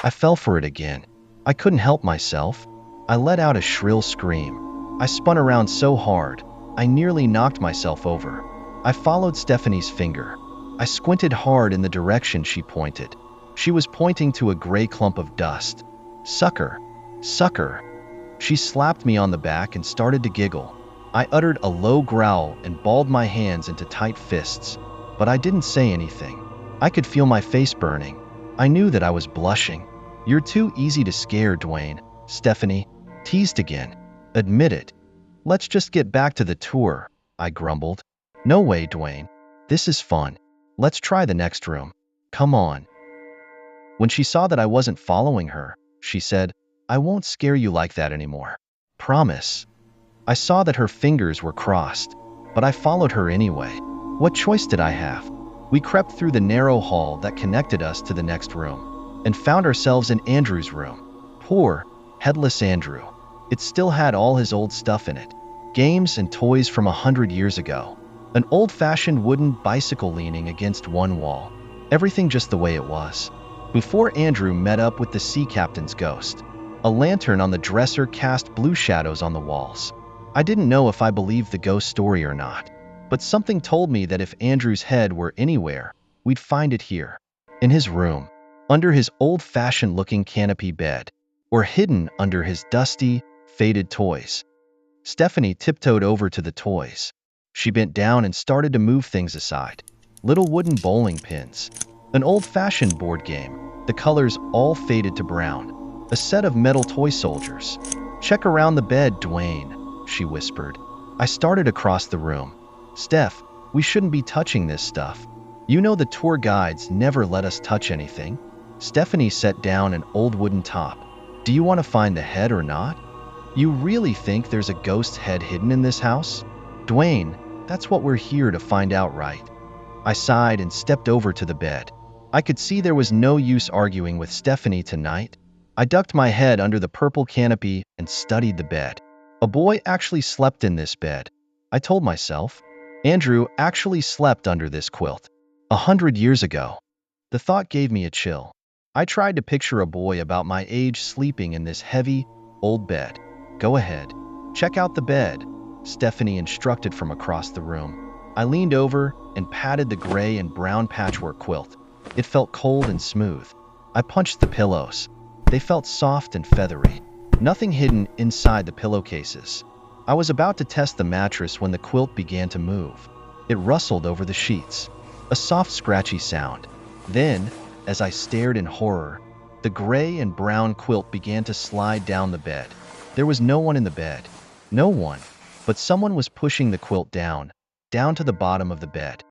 I fell for it again. I couldn't help myself. I let out a shrill scream. I spun around so hard, I nearly knocked myself over. I followed Stephanie's finger. I squinted hard in the direction she pointed. She was pointing to a gray clump of dust. Sucker! Sucker! She slapped me on the back and started to giggle. I uttered a low growl and balled my hands into tight fists, but I didn't say anything. I could feel my face burning. I knew that I was blushing. "You're too easy to scare, Duane," Stephanie teased again. "Admit it." "Let's just get back to the tour," I grumbled. "No way, Duane. This is fun. Let's try the next room. Come on." When she saw that I wasn't following her, she said, "I won't scare you like that anymore. Promise." I saw that her fingers were crossed, but I followed her anyway. What choice did I have? We crept through the narrow hall that connected us to the next room, and found ourselves in Andrew's room. Poor, headless Andrew. It still had all his old stuff in it. Games and toys from 100 years ago. An old-fashioned wooden bicycle leaning against one wall. Everything just the way it was. Before Andrew met up with the sea captain's ghost, a lantern on the dresser cast blue shadows on the walls. I didn't know if I believed the ghost story or not, but something told me that if Andrew's head were anywhere, we'd find it here, in his room, under his old-fashioned looking canopy bed, or hidden under his dusty, faded toys. Stephanie tiptoed over to the toys. She bent down and started to move things aside. Little wooden bowling pins, an old-fashioned board game, the colors all faded to brown, a set of metal toy soldiers. "Check around the bed, Duane," she whispered. I started across the room. "Steph, we shouldn't be touching this stuff. You know the tour guides never let us touch anything." Stephanie set down an old wooden top. "Do you want to find the head or not? You really think there's a ghost head hidden in this house? Duane, that's what we're here to find out, right?" I sighed and stepped over to the bed. I could see there was no use arguing with Stephanie tonight. I ducked my head under the purple canopy and studied the bed. A boy actually slept in this bed, I told myself. Andrew actually slept under this quilt 100 years ago. The thought gave me a chill. I tried to picture a boy about my age sleeping in this heavy, old bed. "Go ahead. Check out the bed," Stephanie instructed from across the room. I leaned over and patted the gray and brown patchwork quilt. It felt cold and smooth. I punched the pillows. They felt soft and feathery. Nothing hidden inside the pillowcases. I was about to test the mattress when the quilt began to move. It rustled over the sheets. A soft, scratchy sound. Then, as I stared in horror, the gray and brown quilt began to slide down the bed. There was no one in the bed. No one. But someone was pushing the quilt down to the bottom of the bed.